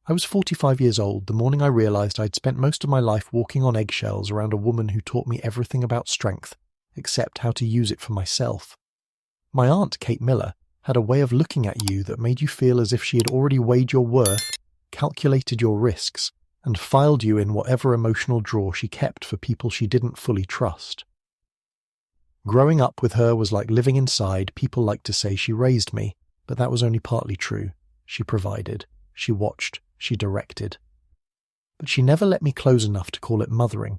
I was 45 years old the morning I realized I'd spent most of my life walking on eggshells around a woman who taught me everything about strength, except how to use it for myself. My aunt, Kate Miller, had a way of looking at you that made you feel as if she had already weighed your worth, calculated your risks, and filed you in whatever emotional drawer she kept for people she didn't fully trust. Growing up with her was like living inside. People like to say she raised me, but that was only partly true. She provided, she watched, she directed. But she never let me close enough to call it mothering.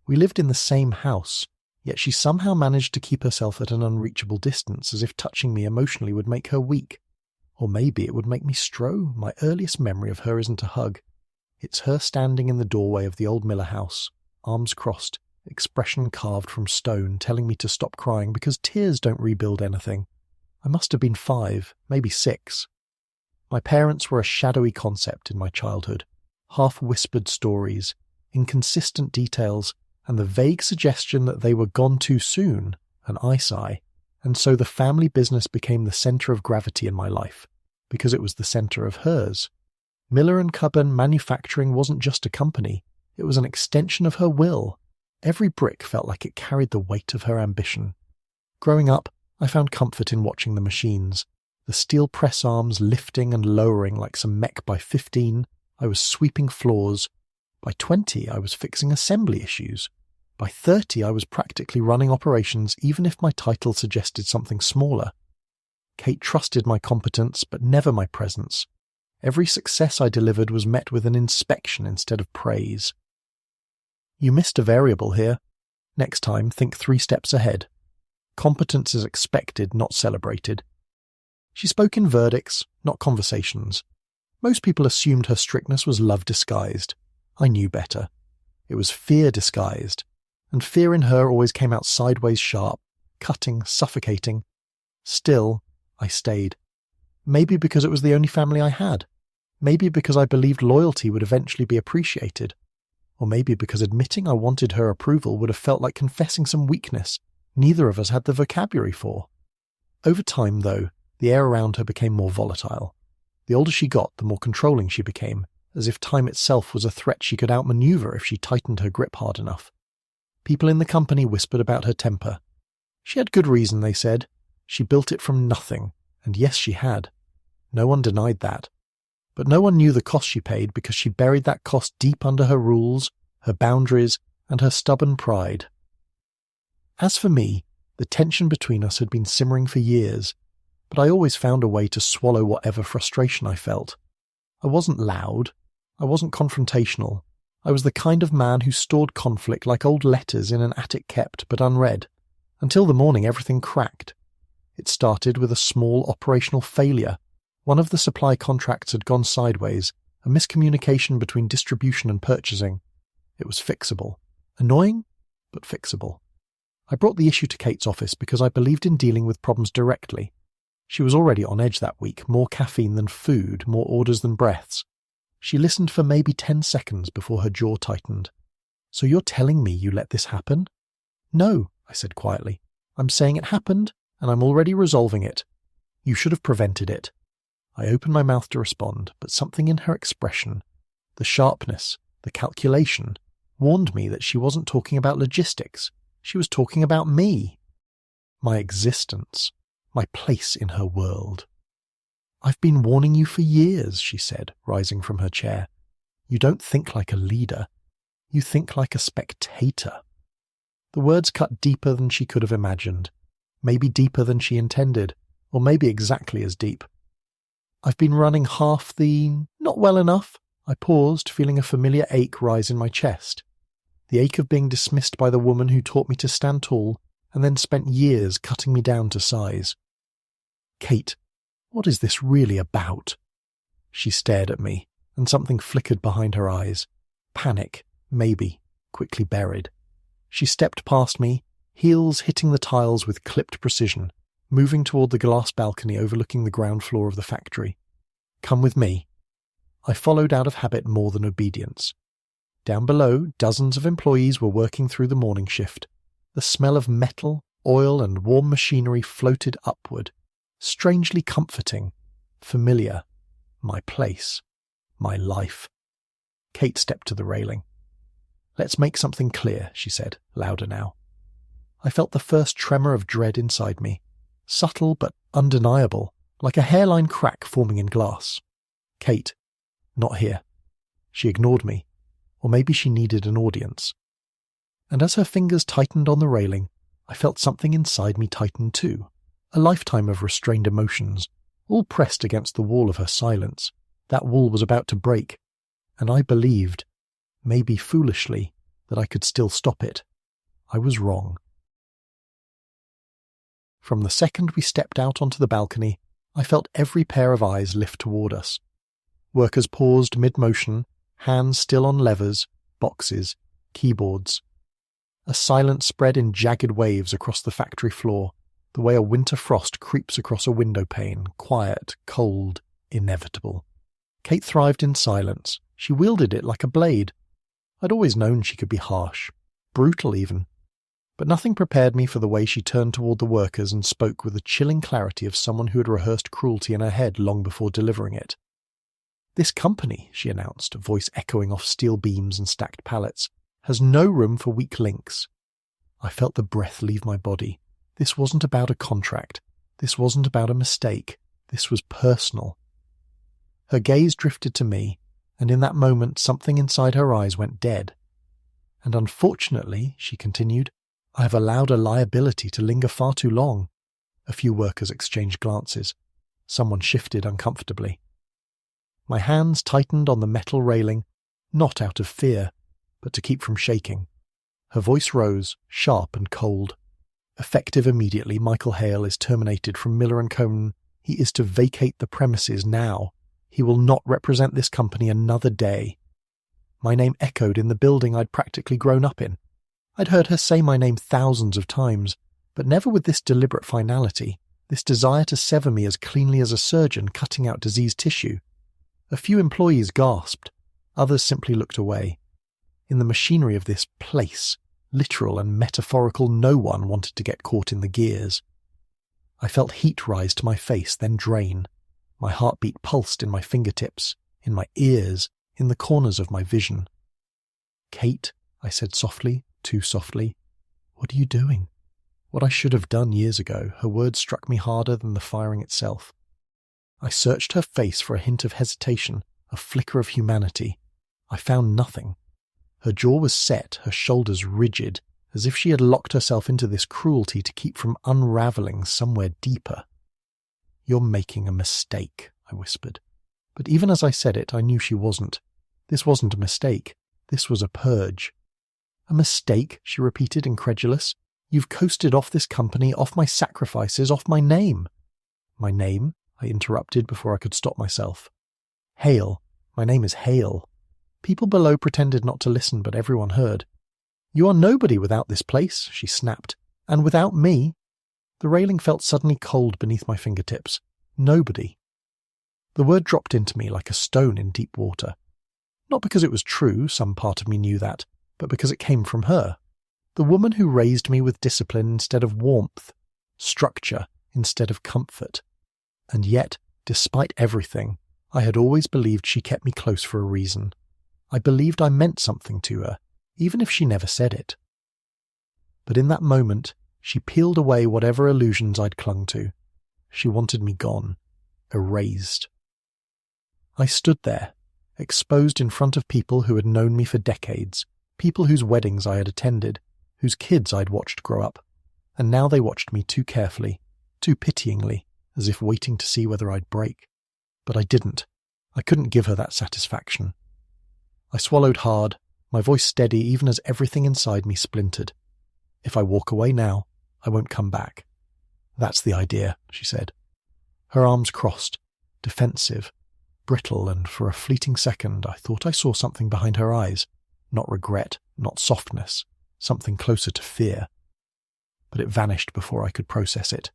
We lived in the same house, yet she somehow managed to keep herself at an unreachable distance, as if touching me emotionally would make her weak. Or maybe it would make me strow. My earliest memory of her isn't a hug. It's her standing in the doorway of the old Miller house, arms crossed, expression carved from stone, telling me to stop crying because tears don't rebuild anything. I must have been 5, maybe 6. My parents were a shadowy concept in my childhood. Half-whispered stories, inconsistent details, and the vague suggestion that they were gone too soon, an I sigh. And so the family business became the centre of gravity in my life, because it was the centre of hers. Miller & Cubban Manufacturing wasn't just a company, it was an extension of her will. Every brick felt like it carried the weight of her ambition. Growing up, I found comfort in watching the machines. The steel press arms lifting and lowering like some mech. By 15, I was sweeping floors. By 20, I was fixing assembly issues. By 30, I was practically running operations, even if my title suggested something smaller. Kate trusted my competence, but never my presence. Every success I delivered was met with an inspection instead of praise. You missed a variable here. Next time, think 3 steps ahead. Competence is expected, not celebrated. She spoke in verdicts, not conversations. Most people assumed her strictness was love disguised. I knew better. It was fear disguised. And fear in her always came out sideways sharp, cutting, suffocating. Still, I stayed. Maybe because it was the only family I had. Maybe because I believed loyalty would eventually be appreciated. Or maybe because admitting I wanted her approval would have felt like confessing some weakness neither of us had the vocabulary for. Over time, though, the air around her became more volatile. The older she got, the more controlling she became, as if time itself was a threat she could outmaneuver if she tightened her grip hard enough. People in the company whispered about her temper. She had good reason, they said. She built it from nothing, and yes, she had. No one denied that. But no one knew the cost she paid because she buried that cost deep under her rules, her boundaries, and her stubborn pride. As for me, the tension between us had been simmering for years, but I always found a way to swallow whatever frustration I felt. I wasn't loud. I wasn't confrontational. I was the kind of man who stored conflict like old letters in an attic kept but unread. Until the morning everything cracked. It started with a small operational failure. One of the supply contracts had gone sideways, a miscommunication between distribution and purchasing. It was fixable. Annoying, but fixable. I brought the issue to Kate's office because I believed in dealing with problems directly. She was already on edge that week, more caffeine than food, more orders than breaths. She listened for maybe 10 seconds before her jaw tightened. "So you're telling me you let this happen?" "No," I said quietly. "I'm saying it happened, and I'm already resolving it. You should have prevented it." I opened my mouth to respond, but something in her expression, the sharpness, the calculation, warned me that she wasn't talking about logistics. She was talking about me. My existence. My place in her world. "I've been warning you for years," she said, rising from her chair. "You don't think like a leader. You think like a spectator." The words cut deeper than she could have imagined, maybe deeper than she intended, or maybe exactly as deep. "I've been running half the... not well enough." I paused, feeling a familiar ache rise in my chest. The ache of being dismissed by the woman who taught me to stand tall and then spent years cutting me down to size. "Kate, what is this really about?" She stared at me, and something flickered behind her eyes. Panic, maybe, quickly buried. She stepped past me, heels hitting the tiles with clipped precision, moving toward the glass balcony overlooking the ground floor of the factory. "Come with me." I followed out of habit more than obedience. Down below, dozens of employees were working through the morning shift. The smell of metal, oil, and warm machinery floated upward. Strangely comforting, familiar, my place, My life. Kate stepped to the railing. "Let's make something clear," she said, louder now. I felt the first tremor of dread inside me, subtle but undeniable, like a hairline crack forming in glass. "Kate, not here." She ignored me, or maybe she needed an audience. And as her fingers tightened on the railing, I felt something inside me tighten too, a lifetime of restrained emotions, all pressed against the wall of her silence. That wall was about to break, and I believed, maybe foolishly, that I could still stop it. I was wrong. From the second we stepped out onto the balcony, I felt every pair of eyes lift toward us. Workers paused mid-motion, hands still on levers, boxes, keyboards. A silence spread in jagged waves across the factory floor, the way a winter frost creeps across a window pane, quiet, cold, inevitable. Kate thrived in silence. She wielded it like a blade. I'd always known she could be harsh, brutal even. But nothing prepared me for the way she turned toward the workers and spoke with the chilling clarity of someone who had rehearsed cruelty in her head long before delivering it. "This company," she announced, voice echoing off steel beams and stacked pallets, "has no room for weak links." I felt the breath leave my body. This wasn't about a contract. This wasn't about a mistake. This was personal. Her gaze drifted to me, and in that moment something inside her eyes went dead. "And unfortunately," she continued, "I have allowed a liability to linger far too long." A few workers exchanged glances. Someone shifted uncomfortably. My hands tightened on the metal railing, not out of fear, but to keep from shaking. Her voice rose, sharp and cold. "Effective immediately, Michael Hale is terminated from Miller & Cohn. He is to vacate the premises now. He will not represent this company another day." My name echoed in the building I'd practically grown up in. I'd heard her say my name thousands of times, but never with this deliberate finality, this desire to sever me as cleanly as a surgeon cutting out diseased tissue. A few employees gasped. Others simply looked away. In the machinery of this place, literal and metaphorical, no one wanted to get caught in the gears. I felt heat rise to my face, then drain. My heartbeat pulsed in my fingertips, in my ears, in the corners of my vision. "Kate," I said softly, too softly, "what are you doing?" What I should have done years ago, her words struck me harder than the firing itself. I searched her face for a hint of hesitation, a flicker of humanity. I found nothing. Her jaw was set, her shoulders rigid, as if she had locked herself into this cruelty to keep from unraveling somewhere deeper. "You're making a mistake," I whispered. But even as I said it, I knew she wasn't. This wasn't a mistake. This was a purge. "A mistake?" she repeated, incredulous. "You've coasted off this company, off my sacrifices, off my name." "My name?" I interrupted before I could stop myself. "Hale. My name is Hale." People below pretended not to listen, but everyone heard. "You are nobody without this place," she snapped. "And without me." The railing felt suddenly cold beneath my fingertips. Nobody. The word dropped into me like a stone in deep water. Not because it was true, some part of me knew that, but because it came from her. The woman who raised me with discipline instead of warmth, structure instead of comfort. And yet, despite everything, I had always believed she kept me close for a reason. I believed I meant something to her, even if she never said it. But in that moment, she peeled away whatever illusions I'd clung to. She wanted me gone, erased. I stood there, exposed in front of people who had known me for decades, people whose weddings I had attended, whose kids I'd watched grow up, and now they watched me too carefully, too pityingly, as if waiting to see whether I'd break. But I didn't. I couldn't give her that satisfaction. I swallowed hard, my voice steady even as everything inside me splintered. "If I walk away now, I won't come back." "That's the idea," she said. Her arms crossed, defensive, brittle, and for a fleeting second I thought I saw something behind her eyes. Not regret, not softness, something closer to fear. But it vanished before I could process it.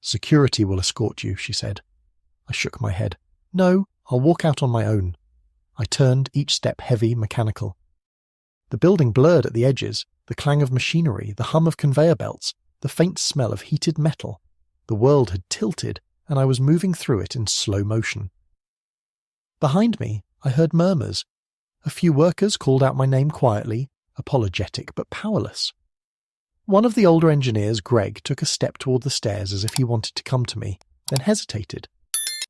"Security will escort you," she said. I shook my head. "No, I'll walk out on my own." I turned, each step heavy, mechanical. The building blurred at the edges, the clang of machinery, the hum of conveyor belts, the faint smell of heated metal. The world had tilted, and I was moving through it in slow motion. Behind me, I heard murmurs. A few workers called out my name quietly, apologetic but powerless. One of the older engineers, Greg, took a step toward the stairs as if he wanted to come to me, then hesitated.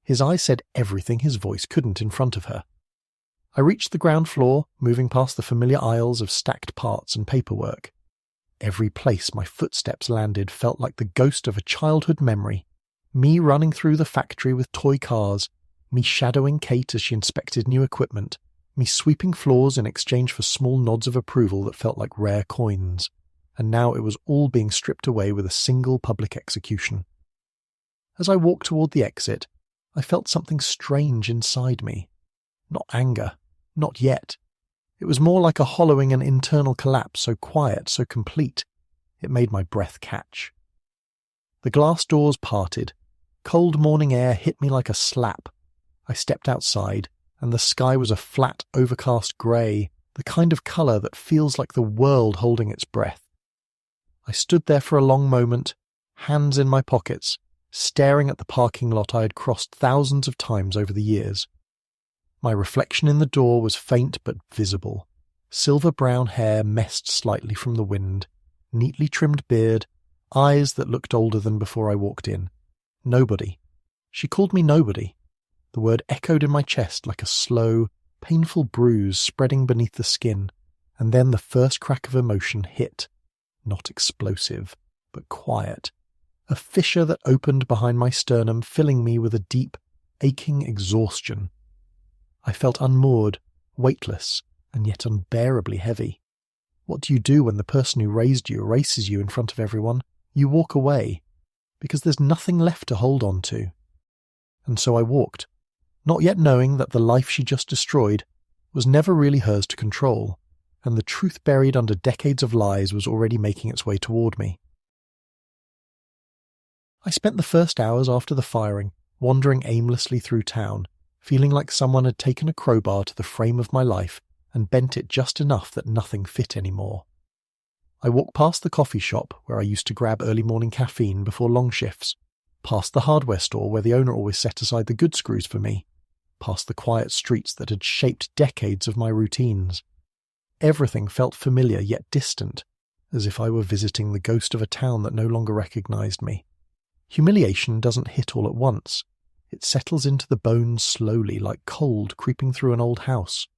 His eyes said everything his voice couldn't in front of her. I reached the ground floor, moving past the familiar aisles of stacked parts and paperwork. Every place my footsteps landed felt like the ghost of a childhood memory. Me running through the factory with toy cars, me shadowing Kate as she inspected new equipment, me sweeping floors in exchange for small nods of approval that felt like rare coins. And now it was all being stripped away with a single public execution. As I walked toward the exit, I felt something strange inside me. Not anger, not yet. It was more like a hollowing and internal collapse, so quiet, so complete, it made my breath catch. The glass doors parted. Cold morning air hit me like a slap. I stepped outside, and the sky was a flat, overcast grey, the kind of colour that feels like the world holding its breath. I stood there for a long moment, hands in my pockets, staring at the parking lot I had crossed thousands of times over the years. My reflection in the door was faint but visible. Silver-brown hair messed slightly from the wind, neatly trimmed beard, eyes that looked older than before I walked in. Nobody. She called me nobody. The word echoed in my chest like a slow, painful bruise spreading beneath the skin, and then the first crack of emotion hit. Not explosive, but quiet. A fissure that opened behind my sternum, filling me with a deep, aching exhaustion. I felt unmoored, weightless, and yet unbearably heavy. What do you do when the person who raised you erases you in front of everyone? You walk away, because there's nothing left to hold on to. And so I walked, not yet knowing that the life she just destroyed was never really hers to control, and the truth buried under decades of lies was already making its way toward me. I spent the first hours after the firing wandering aimlessly through town, feeling like someone had taken a crowbar to the frame of my life and bent it just enough that nothing fit anymore. I walked past the coffee shop where I used to grab early morning caffeine before long shifts, past the hardware store where the owner always set aside the good screws for me, past the quiet streets that had shaped decades of my routines. Everything felt familiar yet distant, as if I were visiting the ghost of a town that no longer recognized me. Humiliation doesn't hit all at once. It settles into the bones slowly, like cold creeping through an old house.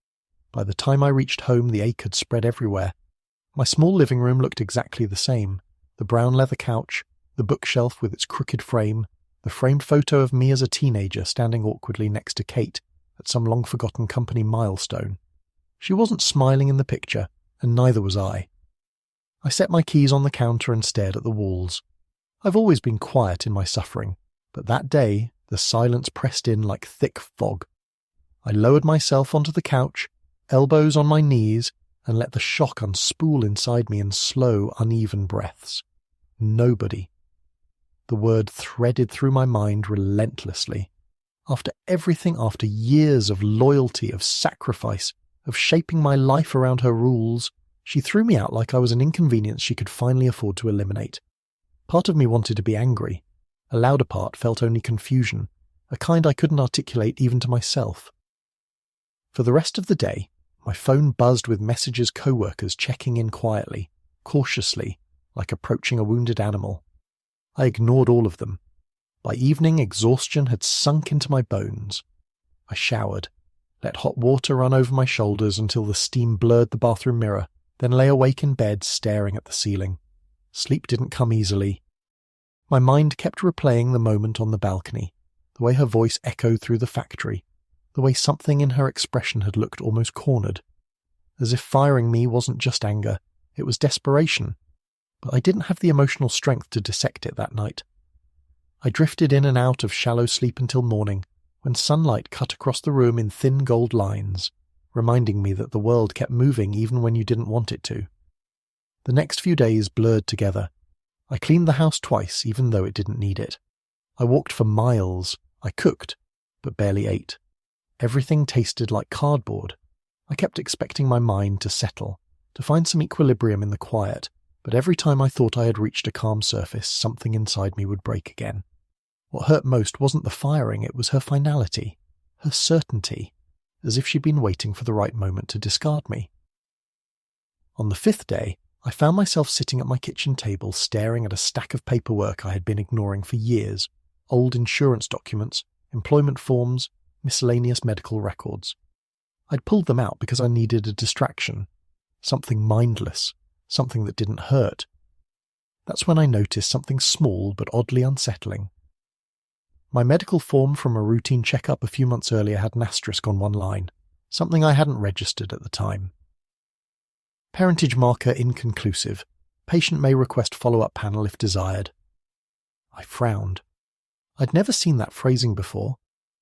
By the time I reached home, the ache had spread everywhere. My small living room looked exactly the same. The brown leather couch, the bookshelf with its crooked frame, the framed photo of me as a teenager standing awkwardly next to Kate at some long-forgotten company milestone. She wasn't smiling in the picture, and neither was I. I set my keys on the counter and stared at the walls. I've always been quiet in my suffering, but that day the silence pressed in like thick fog. I lowered myself onto the couch, elbows on my knees, and let the shock unspool inside me in slow, uneven breaths. Nobody. The word threaded through my mind relentlessly. After everything, after years of loyalty, of sacrifice, of shaping my life around her rules, she threw me out like I was an inconvenience she could finally afford to eliminate. Part of me wanted to be angry. A louder part felt only confusion, a kind I couldn't articulate even to myself. For the rest of the day, my phone buzzed with messages co-workers checking in quietly, cautiously, like approaching a wounded animal. I ignored all of them. By evening, exhaustion had sunk into my bones. I showered, let hot water run over my shoulders until the steam blurred the bathroom mirror, then lay awake in bed staring at the ceiling. Sleep didn't come easily. My mind kept replaying the moment on the balcony, the way her voice echoed through the factory, the way something in her expression had looked almost cornered. As if firing me wasn't just anger, it was desperation. But I didn't have the emotional strength to dissect it that night. I drifted in and out of shallow sleep until morning, when sunlight cut across the room in thin gold lines, reminding me that the world kept moving even when you didn't want it to. The next few days blurred together. I cleaned the house twice, even though it didn't need it. I walked for miles. I cooked, but barely ate. Everything tasted like cardboard. I kept expecting my mind to settle, to find some equilibrium in the quiet, but every time I thought I had reached a calm surface, something inside me would break again. What hurt most wasn't the firing, it was her finality, her certainty. as if she'd been waiting for the right moment to discard me. On the 5th day, I found myself sitting at my kitchen table staring at a stack of paperwork I had been ignoring for years, old insurance documents, employment forms, miscellaneous medical records. I'd pulled them out because I needed a distraction, something mindless, something that didn't hurt. That's when I noticed something small but oddly unsettling. My medical form from a routine checkup a few months earlier had an asterisk on one line, something I hadn't registered at the time. Parentage marker inconclusive. Patient may request follow-up panel if desired. I frowned. I'd never seen that phrasing before.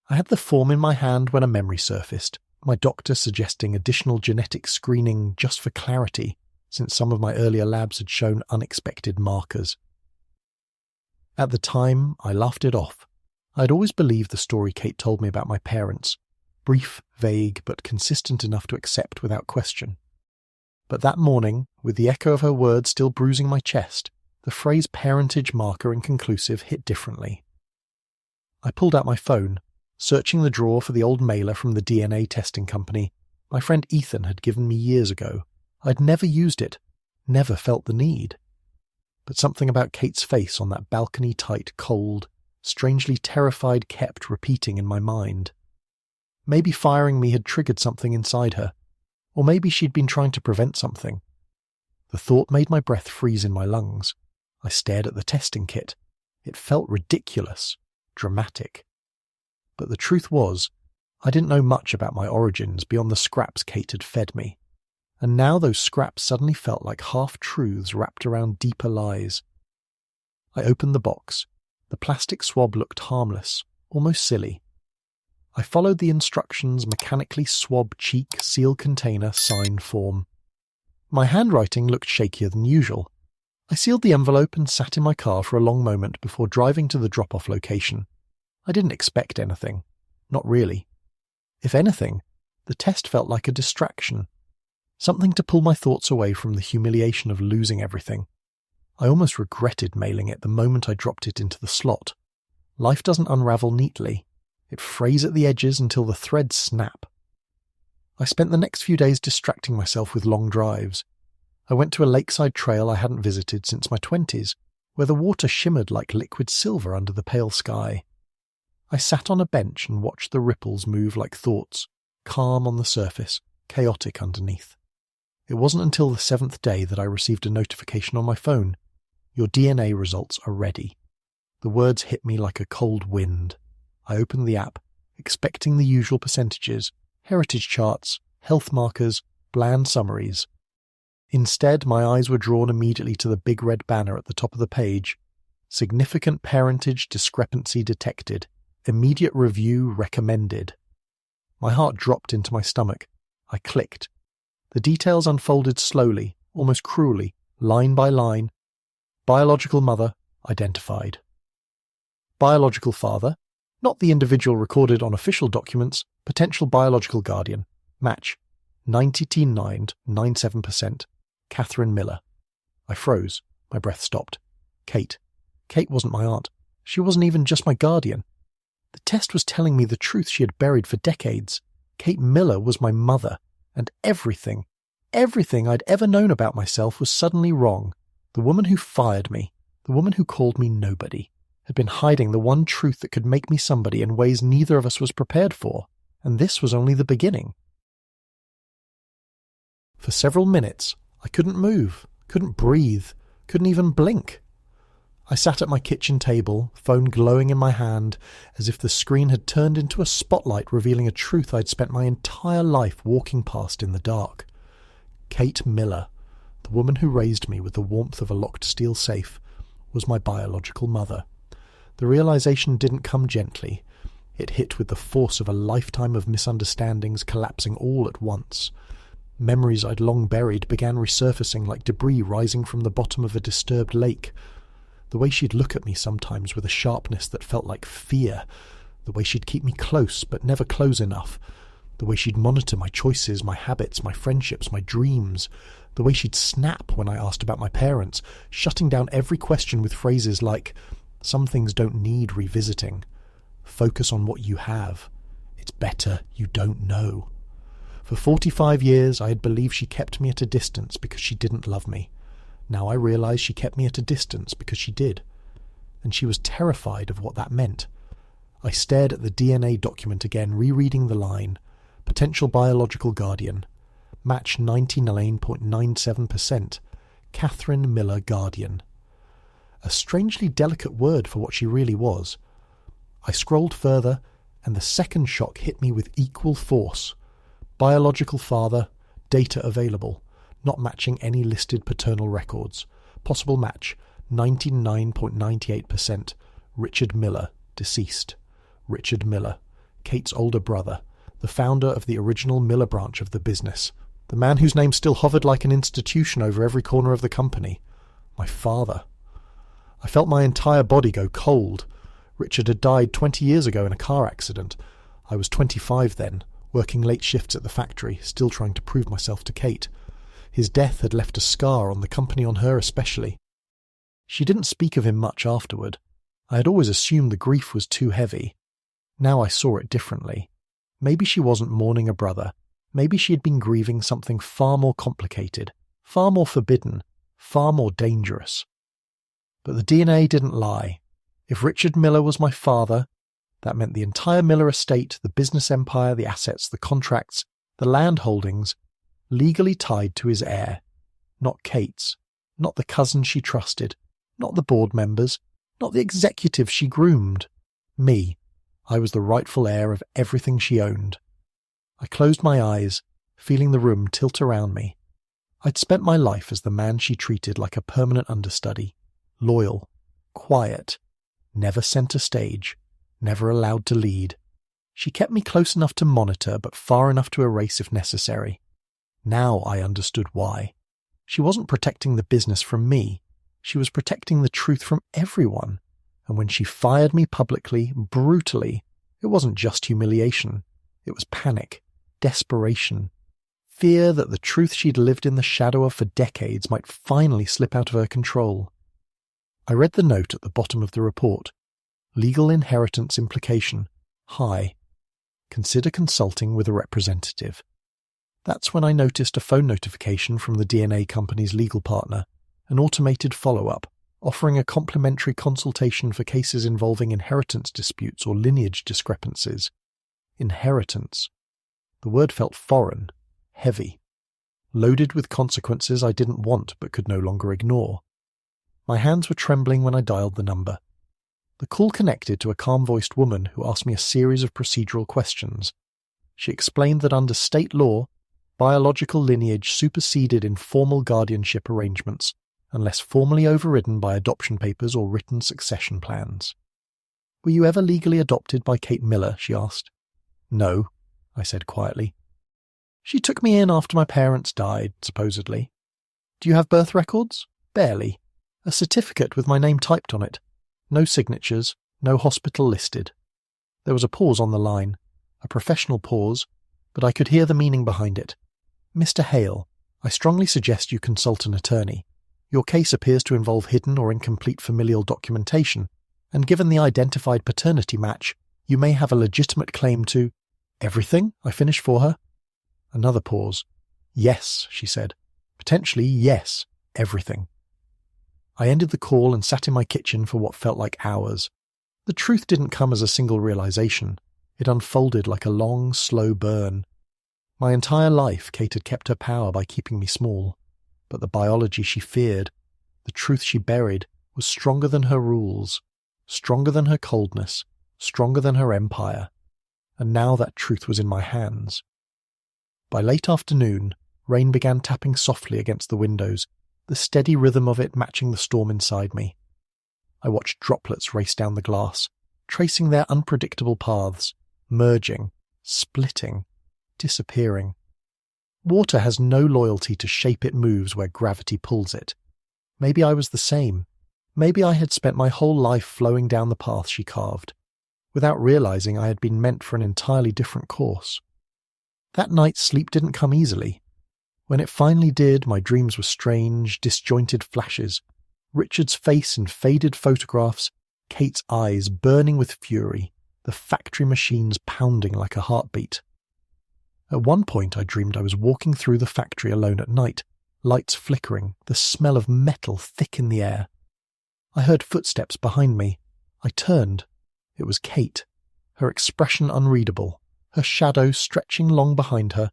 I had the form in my hand when a memory surfaced, my doctor suggesting additional genetic screening just for clarity, since some of my earlier labs had shown unexpected markers. At the time, I laughed it off. I'd always believed the story Kate told me about my parents, brief, vague, but consistent enough to accept without question. But that morning, with the echo of her words still bruising my chest, the phrase parentage marker inconclusive hit differently. I pulled out my phone, searching the drawer for the old mailer from the DNA testing company my friend Ethan had given me years ago. I'd never used it, never felt the need. But something about Kate's face on that balcony-tight, cold, strangely terrified kept repeating in my mind. Maybe firing me had triggered something inside her, or maybe she'd been trying to prevent something. The thought made my breath freeze in my lungs. I stared at the testing kit. It felt ridiculous, dramatic. But the truth was, I didn't know much about my origins beyond the scraps Kate had fed me. And now those scraps suddenly felt like half-truths wrapped around deeper lies. I opened the box. The plastic swab looked harmless, almost silly. I followed the instructions mechanically swab cheek, seal container, sign form. My handwriting looked shakier than usual. I sealed the envelope and sat in my car for a long moment before driving to the drop-off location. I didn't expect anything. Not really. If anything, the test felt like a distraction. Something to pull my thoughts away from the humiliation of losing everything. I almost regretted mailing it the moment I dropped it into the slot. Life doesn't unravel neatly. It frays at the edges until the threads snap. I spent the next few days distracting myself with long drives. I went to a lakeside trail I hadn't visited since my 20s, where the water shimmered like liquid silver under the pale sky. I sat on a bench and watched the ripples move like thoughts, calm on the surface, chaotic underneath. It wasn't until the 7th day that I received a notification on my phone. Your DNA results are ready. The words hit me like a cold wind. I opened the app, expecting the usual percentages, heritage charts, health markers, bland summaries. Instead, my eyes were drawn immediately to the big red banner at the top of the page. Significant parentage discrepancy detected. Immediate review recommended. My heart dropped into my stomach. I clicked. The details unfolded slowly, almost cruelly, line by line. Biological mother, identified. Biological father, not the individual recorded on official documents, potential biological guardian. Match, 99.97%. Catherine Miller. I froze. My breath stopped. Kate. Kate wasn't my aunt. She wasn't even just my guardian. The test was telling me the truth she had buried for decades. Kate Miller was my mother, and everything I'd ever known about myself was suddenly wrong. The woman who fired me, the woman who called me nobody, had been hiding the one truth that could make me somebody in ways neither of us was prepared for, and this was only the beginning. For several minutes, I couldn't move, couldn't breathe, couldn't even blink. I sat at my kitchen table, phone glowing in my hand, as if the screen had turned into a spotlight revealing a truth I'd spent my entire life walking past in the dark. Kate Miller, the woman who raised me with the warmth of a locked steel safe, was my biological mother. The realization didn't come gently. It hit with the force of a lifetime of misunderstandings collapsing all at once. Memories I'd long buried began resurfacing like debris rising from the bottom of a disturbed lake. The way she'd look at me sometimes with a sharpness that felt like fear. The way she'd keep me close but never close enough. The way she'd monitor my choices, my habits, my friendships, my dreams. The way she'd snap when I asked about my parents, shutting down every question with phrases like, "Some things don't need revisiting. Focus on what you have. It's It's better you don't know. For 45 years I had believed she kept me at a distance because she didn't love me. Now I realize she kept me at a distance because she did. And she was terrified of what that meant. I stared at the DNA document again, rereading the line, potential biological guardian, match 99.97%, Catherine Miller Guardian. A strangely delicate word for what she really was. I scrolled further, and the second shock hit me with equal force. Biological father, data available, not matching any listed paternal records. Possible match, 99.98%, Richard Miller, deceased. Richard Miller, Kate's older brother, the founder of the original Miller branch of the business, the man whose name still hovered like an institution over every corner of the company. My father. I felt my entire body go cold. Richard had died 20 years ago in a car accident. I was 25 then, working late shifts at the factory, still trying to prove myself to Kate. His death had left a scar on the company, on her especially. She didn't speak of him much afterward. I had always assumed the grief was too heavy. Now I saw it differently. Maybe she wasn't mourning a brother. Maybe she had been grieving something far more complicated, far more forbidden, far more dangerous. But the DNA didn't lie. If Richard Miller was my father, that meant the entire Miller estate, the business empire, the assets, the contracts, the land holdings, legally tied to his heir. Not Kate's, not the cousin she trusted, not the board members, not the executives she groomed. Me. I was the rightful heir of everything she owned. I closed my eyes, feeling the room tilt around me. I'd spent my life as the man she treated like a permanent understudy, loyal, quiet, never centre stage, never allowed to lead. She kept me close enough to monitor, but far enough to erase if necessary. Now I understood why. She wasn't protecting the business from me. She was protecting the truth from everyone. And when she fired me publicly, brutally, it wasn't just humiliation. It was panic, desperation, fear that the truth she'd lived in the shadow of for decades might finally slip out of her control. I read the note at the bottom of the report. Legal inheritance implication, high. Consider consulting with a representative. That's when I noticed a phone notification from the DNA company's legal partner, an automated follow-up, offering a complimentary consultation for cases involving inheritance disputes or lineage discrepancies. Inheritance. The word felt foreign, heavy, loaded with consequences I didn't want but could no longer ignore. My hands were trembling when I dialed the number. The call connected to a calm-voiced woman who asked me a series of procedural questions. She explained that under state law, biological lineage superseded informal guardianship arrangements, unless formally overridden by adoption papers or written succession plans. Were you ever legally adopted by Kate Miller? She asked. No, I said quietly. She took me in after my parents died, supposedly. Do you have birth records? Barely. A certificate with my name typed on it. No signatures, no hospital listed. There was a pause on the line, a professional pause, but I could hear the meaning behind it. Mr. Hale, I strongly suggest you consult an attorney. Your case appears to involve hidden or incomplete familial documentation, and given the identified paternity match, you may have a legitimate claim to— Everything? I finished for her. Another pause. Yes, she said. Potentially, yes, everything. I ended the call and sat in my kitchen for what felt like hours. The truth didn't come as a single realization. It unfolded like a long, slow burn. My entire life, Kate had kept her power by keeping me small. But the biology she feared, the truth she buried, was stronger than her rules, stronger than her coldness, stronger than her empire. And now that truth was in my hands. By late afternoon, rain began tapping softly against the windows, the steady rhythm of it matching the storm inside me. I watched droplets race down the glass, tracing their unpredictable paths, merging, splitting, disappearing. Water has no loyalty to shape it moves where gravity pulls it. Maybe I was the same. Maybe I had spent my whole life flowing down the path she carved. Without realizing I had been meant for an entirely different course. That night sleep didn't come easily. When it finally did, my dreams were strange, disjointed flashes. Richard's face in faded photographs, Kate's eyes burning with fury, the factory machines pounding like a heartbeat. At one point I dreamed I was walking through the factory alone at night, lights flickering, the smell of metal thick in the air. I heard footsteps behind me. I turned. It was Kate, her expression unreadable, her shadow stretching long behind her.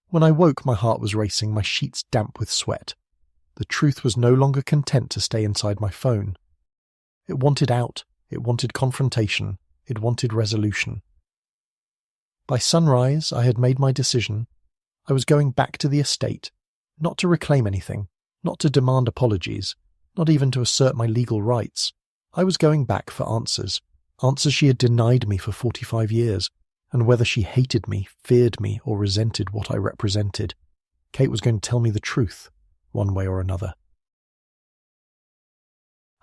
When I woke, my heart was racing, my sheets damp with sweat. The truth was no longer content to stay inside my phone. It wanted out, it wanted confrontation, it wanted resolution. By sunrise, I had made my decision. I was going back to the estate, not to reclaim anything, not to demand apologies, not even to assert my legal rights. I was going back for answers, answers she had denied me for 45 years, and whether she hated me, feared me, or resented what I represented, Kate was going to tell me the truth, one way or another.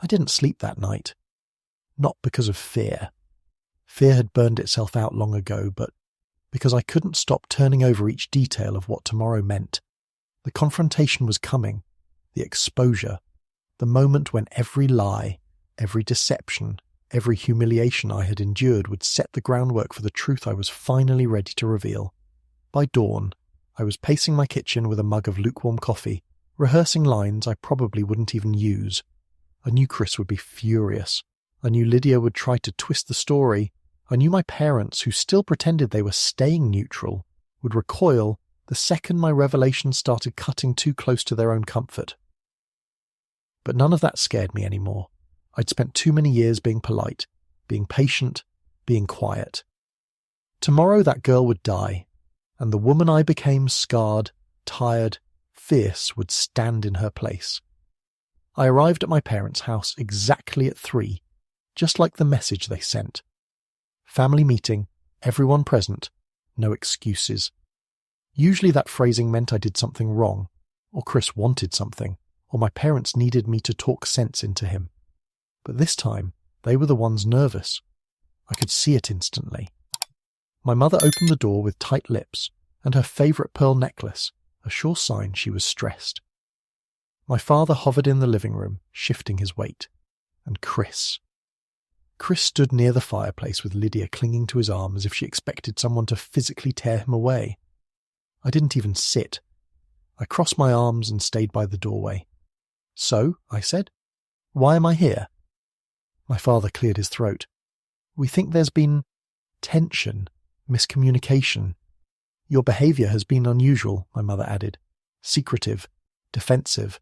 I didn't sleep that night. Not because of fear. Fear had burned itself out long ago, but because I couldn't stop turning over each detail of what tomorrow meant. The confrontation was coming, the exposure, the moment when every lie, every deception, every humiliation I had endured would set the groundwork for the truth I was finally ready to reveal. By dawn, I was pacing my kitchen with a mug of lukewarm coffee, rehearsing lines I probably wouldn't even use. I knew Chris would be furious. I knew Lydia would try to twist the story. I knew my parents, who still pretended they were staying neutral, would recoil the second my revelations started cutting too close to their own comfort. But none of that scared me anymore. I'd spent too many years being polite, being patient, being quiet. Tomorrow that girl would die, and the woman I became, scarred, tired, fierce, would stand in her place. I arrived at my parents' house exactly at 3, just like the message they sent. Family meeting, everyone present, no excuses. Usually that phrasing meant I did something wrong, or Chris wanted something, or my parents needed me to talk sense into him. But this time, they were the ones nervous. I could see it instantly. My mother opened the door with tight lips, and her favourite pearl necklace, a sure sign she was stressed. My father hovered in the living room, shifting his weight. And Chris stood near the fireplace with Lydia clinging to his arm as if she expected someone to physically tear him away. I didn't even sit. I crossed my arms and stayed by the doorway. "So," I said, "why am I here?" My father cleared his throat. "We think there's been tension, miscommunication. Your behaviour has been unusual," my mother added. "Secretive, defensive."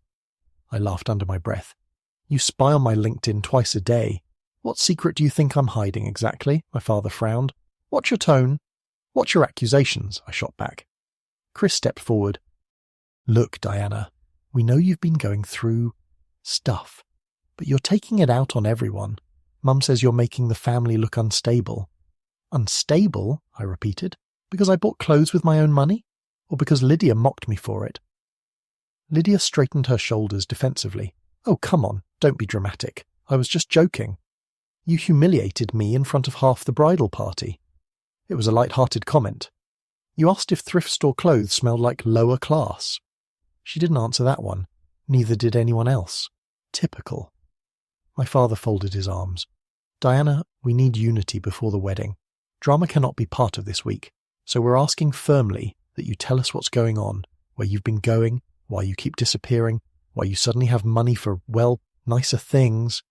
I laughed under my breath. "You spy on my LinkedIn twice a day. What secret do you think I'm hiding exactly?" My father frowned. "Watch your tone. Watch your accusations," I shot back. Chris stepped forward. "Look, Diana, we know you've been going through stuff, but you're taking it out on everyone. Mum says you're making the family look unstable." "Unstable?" I repeated. "Because I bought clothes with my own money? Or because Lydia mocked me for it?" Lydia straightened her shoulders defensively. "Oh, come on, don't be dramatic. I was just joking. You humiliated me in front of half the bridal party. It was a light-hearted comment. You asked if thrift store clothes smelled like lower class." She didn't answer that one. Neither did anyone else. Typical. My father folded his arms. "Diana, we need unity before the wedding. Drama cannot be part of this week, so we're asking firmly that you tell us what's going on, where you've been going, why you keep disappearing, why you suddenly have money for, well, nicer things."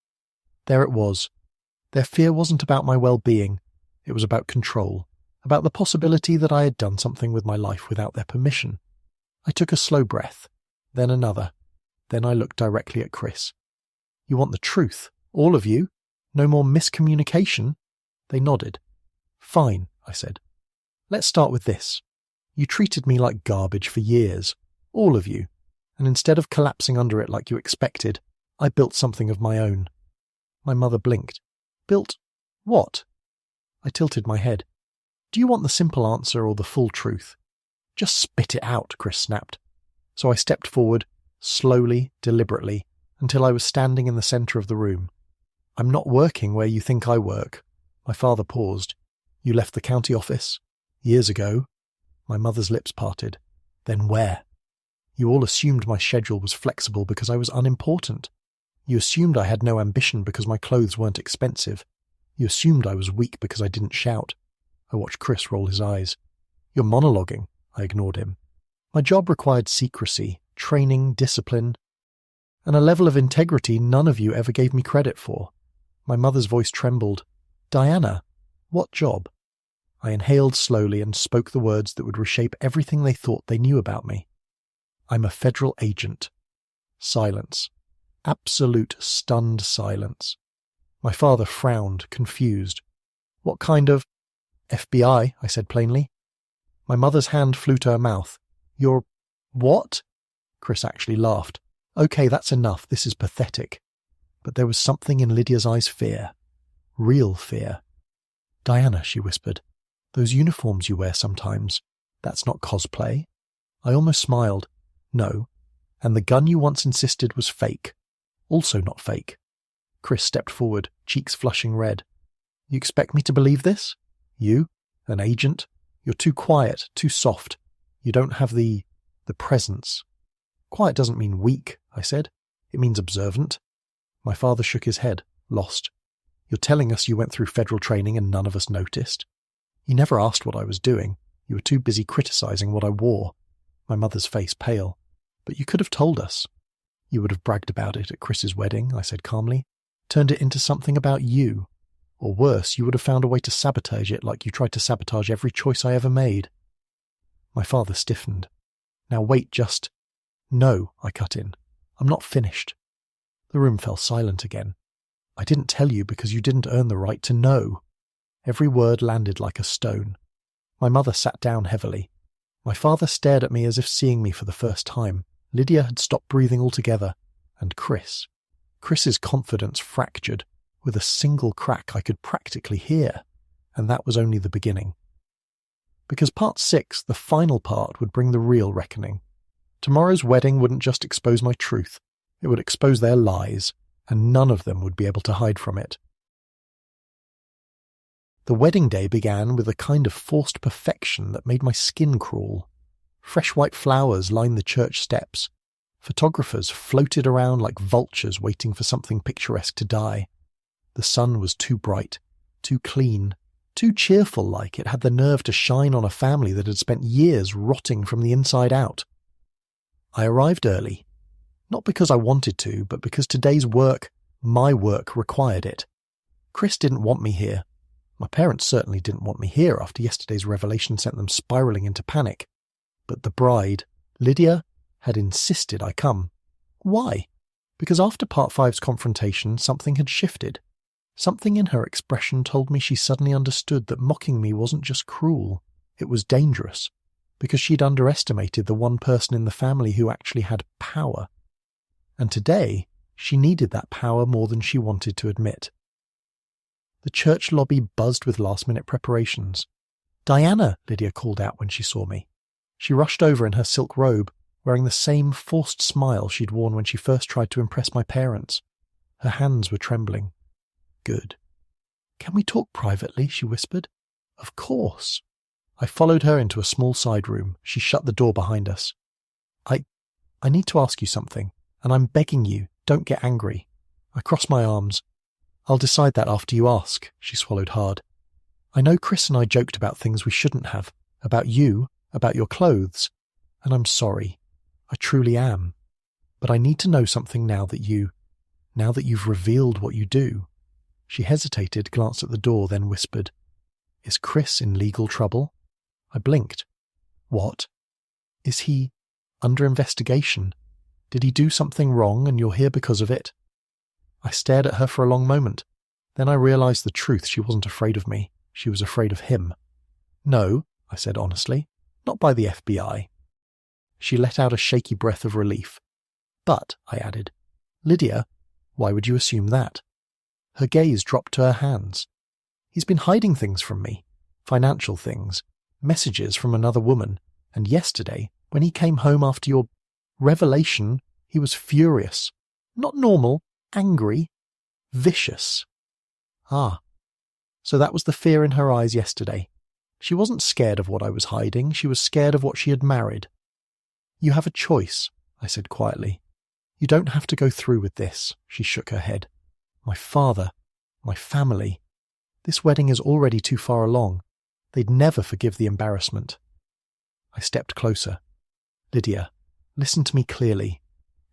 There it was. Their fear wasn't about my well-being. It was about control, about the possibility that I had done something with my life without their permission. I took a slow breath, then another. Then I looked directly at Chris. "You want the truth, all of you? No more miscommunication?" They nodded. "Fine," I said. "Let's start with this. You treated me like garbage for years, all of you, and instead of collapsing under it like you expected, I built something of my own." My mother blinked. "Built what?" I tilted my head. "Do you want the simple answer or the full truth?" "Just spit it out," Chris snapped. So I stepped forward, slowly, deliberately, until I was standing in the centre of the room. "I'm not working where you think I work." My father paused. "You left the county office? Years ago?" My mother's lips parted. "Then where? You all assumed my schedule was flexible because I was unimportant. You assumed I had no ambition because my clothes weren't expensive. You assumed I was weak because I didn't shout. I watched Chris roll his eyes. You're monologuing, I ignored him. My job required secrecy, training, discipline, and a level of integrity none of you ever gave me credit for. My mother's voice trembled. Diana, what job? I inhaled slowly and spoke the words that would reshape everything they thought they knew about me. I'm a federal agent. Silence. Absolute stunned silence. My father frowned, confused. What kind of... FBI, I said plainly. My mother's hand flew to her mouth. You're... what? Chris actually laughed. Okay, that's enough. This is pathetic. But there was something in Lydia's eyes fear. Real fear. Diana, she whispered, those uniforms you wear sometimes, that's not cosplay? I almost smiled. No. And the gun you once insisted was fake. Also not fake. Chris stepped forward, cheeks flushing red. You expect me to believe this? You? An agent? You're too quiet, too soft. You don't have the presence. Quiet doesn't mean weak, I said. It means observant. My father shook his head, lost. You're telling us you went through federal training and none of us noticed? You never asked what I was doing. You were too busy criticizing what I wore. My mother's face pale. But you could have told us. You would have bragged about it at Chris's wedding, I said calmly. Turned it into something about you. Or worse, you would have found a way to sabotage it like you tried to sabotage every choice I ever made. My father stiffened. Now wait, just... No, I cut in. I'm not finished. The room fell silent again. I didn't tell you because you didn't earn the right to know. Every word landed like a stone. My mother sat down heavily. My father stared at me as if seeing me for the first time. Lydia had stopped breathing altogether. And Chris. Chris's confidence fractured. With a single crack I could practically hear. And that was only the beginning. Because part 6, the final part, would bring the real reckoning. Tomorrow's wedding wouldn't just expose my truth. It would expose their lies, and none of them would be able to hide from it. The wedding day began with a kind of forced perfection that made my skin crawl. Fresh white flowers lined the church steps. Photographers floated around like vultures waiting for something picturesque to die. The sun was too bright, too clean, too cheerful, like it had the nerve to shine on a family that had spent years rotting from the inside out. I arrived early. Not because I wanted to, but because today's work, my work, required it. Chris didn't want me here. My parents certainly didn't want me here after yesterday's revelation sent them spiraling into panic. But the bride, Lydia, had insisted I come. Why? Because after Part 5's confrontation, something had shifted. Something in her expression told me she suddenly understood that mocking me wasn't just cruel, it was dangerous. Because she'd underestimated the one person in the family who actually had power. And today, she needed that power more than she wanted to admit. The church lobby buzzed with last-minute preparations. "Diana," Lydia called out when she saw me. She rushed over in her silk robe, wearing the same forced smile she'd worn when she first tried to impress my parents. Her hands were trembling. Good. "Can we talk privately?" she whispered. "Of course." I followed her into a small side room. She shut the door behind us. I need to ask you something, and I'm begging you, don't get angry." I crossed my arms. "I'll decide that after you ask," she swallowed hard. "I know Chris and I joked about things we shouldn't have, about you, about your clothes, and I'm sorry. I truly am. But I need to know something now that you've revealed what you do." She hesitated, glanced at the door, then whispered, "Is Chris in legal trouble?" I blinked. "What? Is he under investigation? Did he do something wrong and you're here because of it?" I stared at her for a long moment. Then I realized the truth. She wasn't afraid of me. She was afraid of him. "No," I said honestly. "Not by the FBI." She let out a shaky breath of relief. "But," I added, "Lydia, why would you assume that?" Her gaze dropped to her hands. "He's been hiding things from me. Financial things. Messages from another woman. And yesterday, when he came home after your revelation, he was furious. Not normal. Angry. Vicious." Ah. So that was the fear in her eyes yesterday. She wasn't scared of what I was hiding. She was scared of what she had married. "You have a choice," I said quietly. "You don't have to go through with this." She shook her head. "My father, my family, This wedding is already too far along. They'd never forgive the embarrassment. I stepped closer. Lydia, listen to me clearly.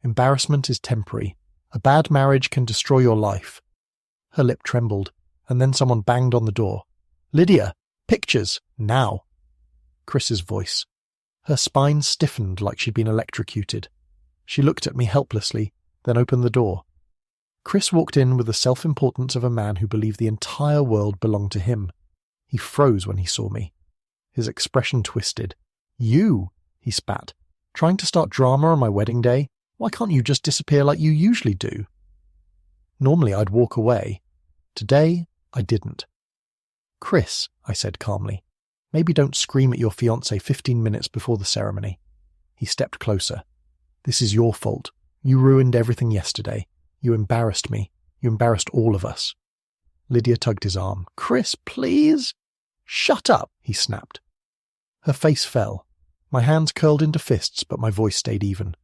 Embarrassment is temporary. A bad marriage can destroy your life. Her lip trembled, and then someone banged on the door. Lydia, pictures, now. Chris's voice. Her spine stiffened like she'd been electrocuted. She looked at me helplessly, then opened the door. Chris walked in with the self-importance of a man who believed the entire world belonged to him. He froze when he saw me. His expression twisted. You, he spat. Trying to start drama on my wedding day? Why can't you just disappear like you usually do? Normally I'd walk away. Today, I didn't. Chris, I said calmly, maybe don't scream at your fiancé 15 minutes before the ceremony. He stepped closer. This is your fault. You ruined everything yesterday. You embarrassed me. You embarrassed all of us. Lydia tugged his arm. Chris, please. Shut up, he snapped. Her face fell. My hands curled into fists, but my voice stayed even.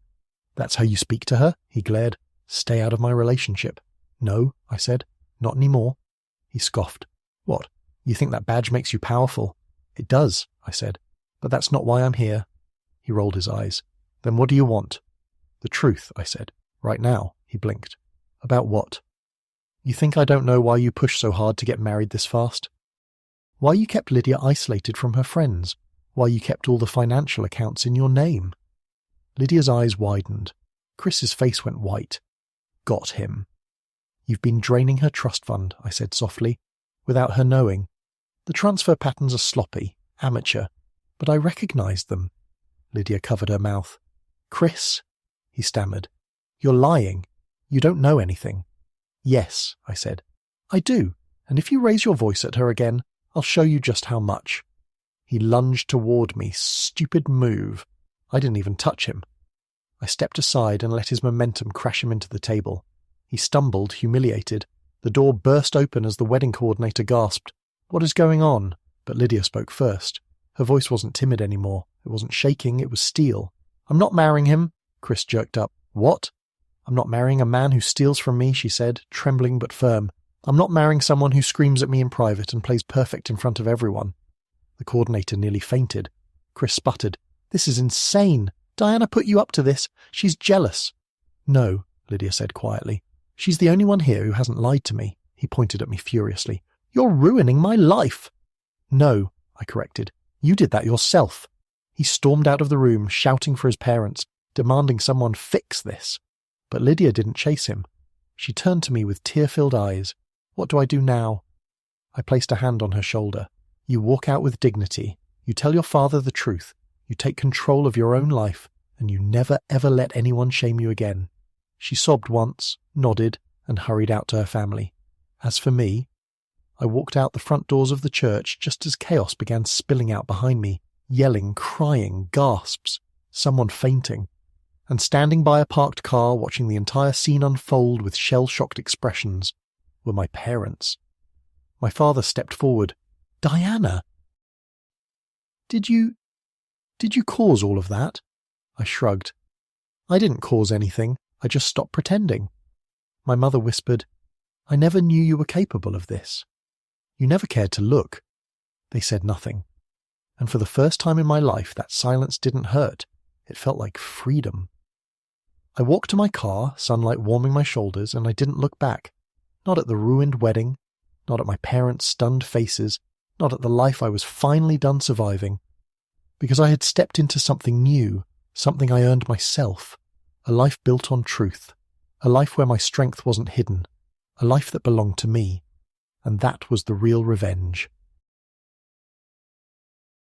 That's how you speak to her? He glared. Stay out of my relationship. No, I said. Not anymore. He scoffed. What? You think that badge makes you powerful? It does, I said. But that's not why I'm here. He rolled his eyes. Then what do you want? The truth, I said. Right now, he blinked. About what? You think I don't know why you pushed so hard to get married this fast? Why you kept Lydia isolated from her friends? Why you kept all the financial accounts in your name? Lydia's eyes widened. Chris's face went white. Got him. You've been draining her trust fund, I said softly, without her knowing. The transfer patterns are sloppy, amateur, but I recognized them. Lydia covered her mouth. Chris, he stammered. You're lying. You don't know anything. Yes, I said. I do, and if you raise your voice at her again, I'll show you just how much. He lunged toward me. Stupid move. I didn't even touch him. I stepped aside and let his momentum crash him into the table. He stumbled, humiliated. The door burst open as the wedding coordinator gasped. What is going on? But Lydia spoke first. Her voice wasn't timid anymore. It wasn't shaking, it was steel. I'm not marrying him. Chris jerked up. What? I'm not marrying a man who steals from me, she said, trembling but firm. I'm not marrying someone who screams at me in private and plays perfect in front of everyone. The coordinator nearly fainted. Chris sputtered. This is insane. Diana put you up to this. She's jealous. No, Lydia said quietly. She's the only one here who hasn't lied to me. He pointed at me furiously. You're ruining my life. No, I corrected. You did that yourself. He stormed out of the room, shouting for his parents, demanding someone fix this. But Lydia didn't chase him. She turned to me with tear-filled eyes. What do I do now? I placed a hand on her shoulder. You walk out with dignity. You tell your father the truth. You take control of your own life, and you never ever let anyone shame you again. She sobbed once, nodded, and hurried out to her family. As for me, I walked out the front doors of the church just as chaos began spilling out behind me, yelling, crying, gasps, someone fainting. And standing by a parked car watching the entire scene unfold with shell-shocked expressions were my parents. My father stepped forward. Diana! Did you cause all of that? I shrugged. I didn't cause anything. I just stopped pretending. My mother whispered, I never knew you were capable of this. You never cared to look. They said nothing. And for the first time in my life, that silence didn't hurt. It felt like freedom. I walked to my car, sunlight warming my shoulders, and I didn't look back. Not at the ruined wedding, not at my parents' stunned faces, not at the life I was finally done surviving. Because I had stepped into something new, something I earned myself, a life built on truth, a life where my strength wasn't hidden, a life that belonged to me. And that was the real revenge.